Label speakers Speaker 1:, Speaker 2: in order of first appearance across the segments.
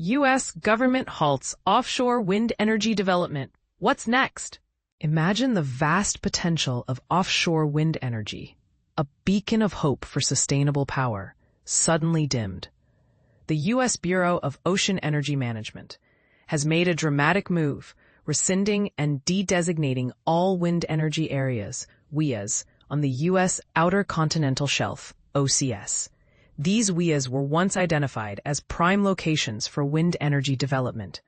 Speaker 1: US government halts offshore wind energy development. What's next? Imagine the vast potential of offshore wind energy, a beacon of hope for sustainable power, suddenly dimmed. The U.S. Bureau of Ocean Energy Management has made a dramatic move, rescinding and de-designating all wind energy areas, WEAs, on the US Outer Continental Shelf, OCS. These WEAs were once identified as prime locations for wind energy development,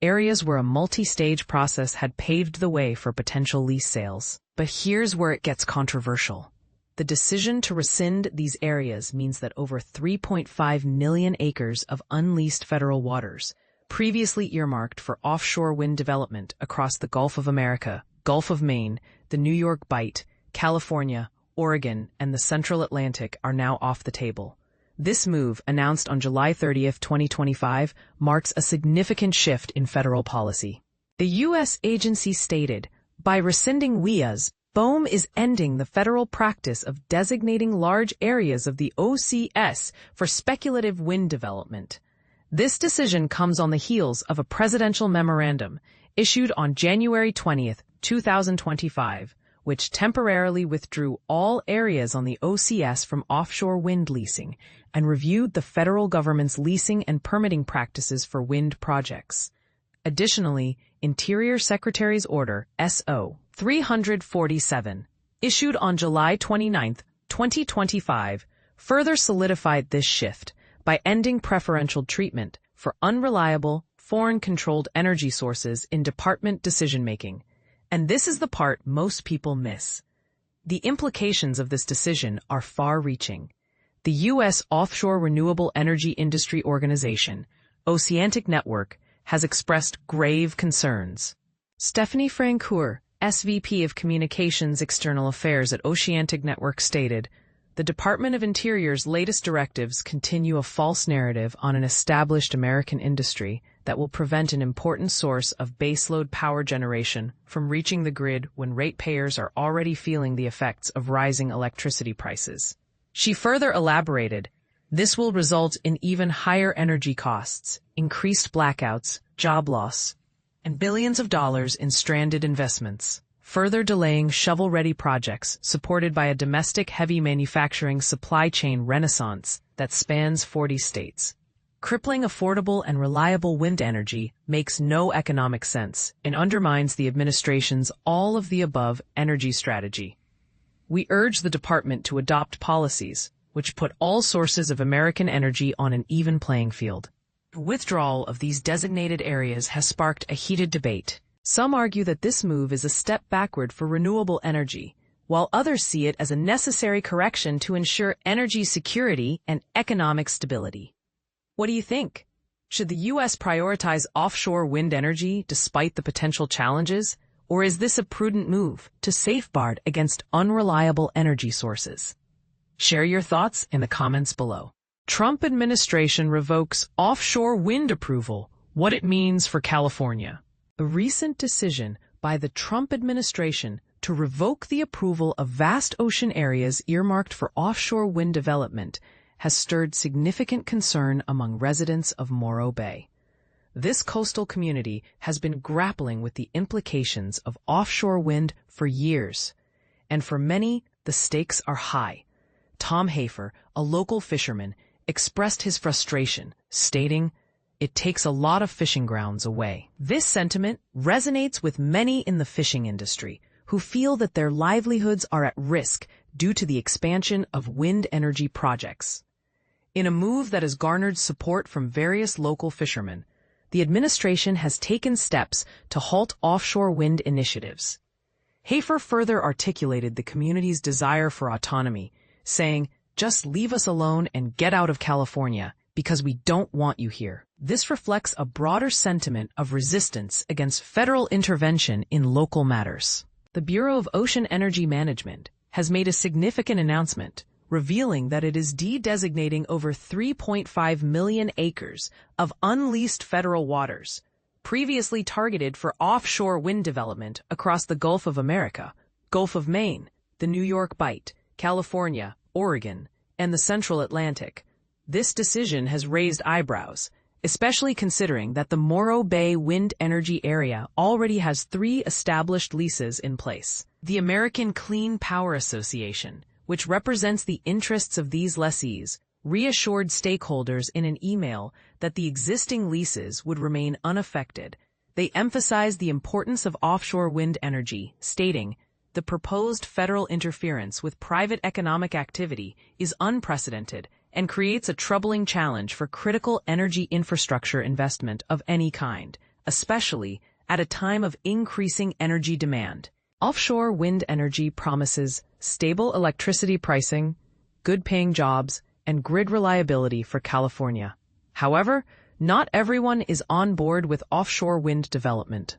Speaker 1: areas where a multi-stage process had paved the way for potential lease sales. But here's where it gets controversial. The decision to rescind these areas means that over 3.5 million acres of unleased federal waters, previously earmarked for offshore wind development across the Gulf of America, Gulf of Maine, the New York Bight, California, Oregon, and the Central Atlantic are now off the table. This move, announced on July 30, 2025, marks a significant shift in federal policy. The U.S. agency stated, by rescinding WEAs, BOEM is ending the federal practice of designating large areas of the OCS for speculative wind development. This decision comes on the heels of a presidential memorandum issued on January 20, 2025, which temporarily withdrew all areas on the OCS from offshore wind leasing and reviewed the federal government's leasing and permitting practices for wind projects. Additionally, Interior Secretary's Order SO 347, issued on July 29, 2025, further solidified this shift by ending preferential treatment for unreliable, foreign-controlled energy sources in department decision-making. And this is the part most people miss. The implications of this decision are far-reaching. The U.S. Offshore Renewable Energy Industry Organization, Oceanic Network, has expressed grave concerns. Stephanie Francoeur, SVP of Communications External Affairs at Oceanic Network, stated, "The Department of Interior's latest directives continue a false narrative on an established American industry that will prevent an important source of baseload power generation from reaching the grid when ratepayers are already feeling the effects of rising electricity prices." She further elaborated, "This will result in even higher energy costs, increased blackouts, job loss, and billions of dollars in stranded investments, further delaying shovel-ready projects supported by a domestic heavy manufacturing supply chain renaissance that spans 40 states. Crippling affordable and reliable wind energy makes no economic sense and undermines the administration's all-of-the-above energy strategy. We urge the department to adopt policies which put all sources of American energy on an even playing field." The withdrawal of these designated areas has sparked a heated debate. Some argue that this move is a step backward for renewable energy, while others see it as a necessary correction to ensure energy security and economic stability. What do you think? Should the U.S. prioritize offshore wind energy despite the potential challenges, or is this a prudent move to safeguard against unreliable energy sources? Share your thoughts in the comments below. Trump administration revokes offshore wind approval, what it means for California. A recent decision by the Trump administration to revoke the approval of vast ocean areas earmarked for offshore wind development has stirred significant concern among residents of Morro Bay. This coastal community has been grappling with the implications of offshore wind for years, and for many, the stakes are high. Tom Hafer, a local fisherman, expressed his frustration, stating, "It takes a lot of fishing grounds away." This sentiment resonates with many in the fishing industry, who feel that their livelihoods are at risk due to the expansion of wind energy projects. In a move that has garnered support from various local fishermen, the administration has taken steps to halt offshore wind initiatives. Hafer further articulated the community's desire for autonomy, saying, "Just leave us alone and get out of California, because we don't want you here." This reflects a broader sentiment of resistance against federal intervention in local matters. The Bureau of Ocean Energy Management has made a significant announcement, revealing that it is de-designating over 3.5 million acres of unleased federal waters, previously targeted for offshore wind development across the Gulf of America, Gulf of Maine, the New York Bight, California, Oregon, and the Central Atlantic. This decision has raised eyebrows, especially considering that the Morro Bay wind energy area already has 3 established leases in place. The American Clean Power Association, which represents the interests of these lessees, reassured stakeholders in an email that the existing leases would remain unaffected. They emphasized the importance of offshore wind energy, stating, "The proposed federal interference with private economic activity is unprecedented and creates a troubling challenge for critical energy infrastructure investment of any kind, especially at a time of increasing energy demand." Offshore wind energy promises stable electricity pricing, good-paying jobs, and grid reliability for California. However, not everyone is on board with offshore wind development.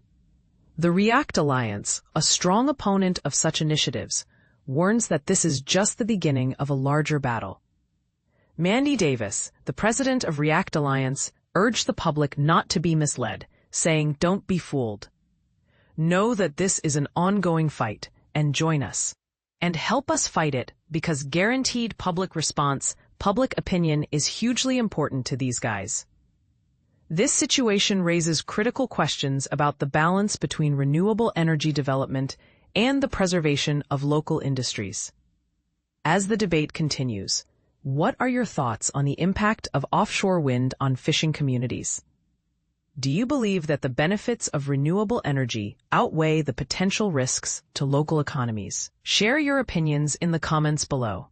Speaker 1: The REACT Alliance, a strong opponent of such initiatives, warns that this is just the beginning of a larger battle. Mandy Davis, the president of REACT Alliance, urged the public not to be misled, saying, "Don't be fooled. Know that this is an ongoing fight, and join us. And help us fight it, because guaranteed public response, public opinion is hugely important to these guys." This situation raises critical questions about the balance between renewable energy development and the preservation of local industries. As the debate continues, what are your thoughts on the impact of offshore wind on fishing communities? Do you believe that the benefits of renewable energy outweigh the potential risks to local economies? Share your opinions in the comments below.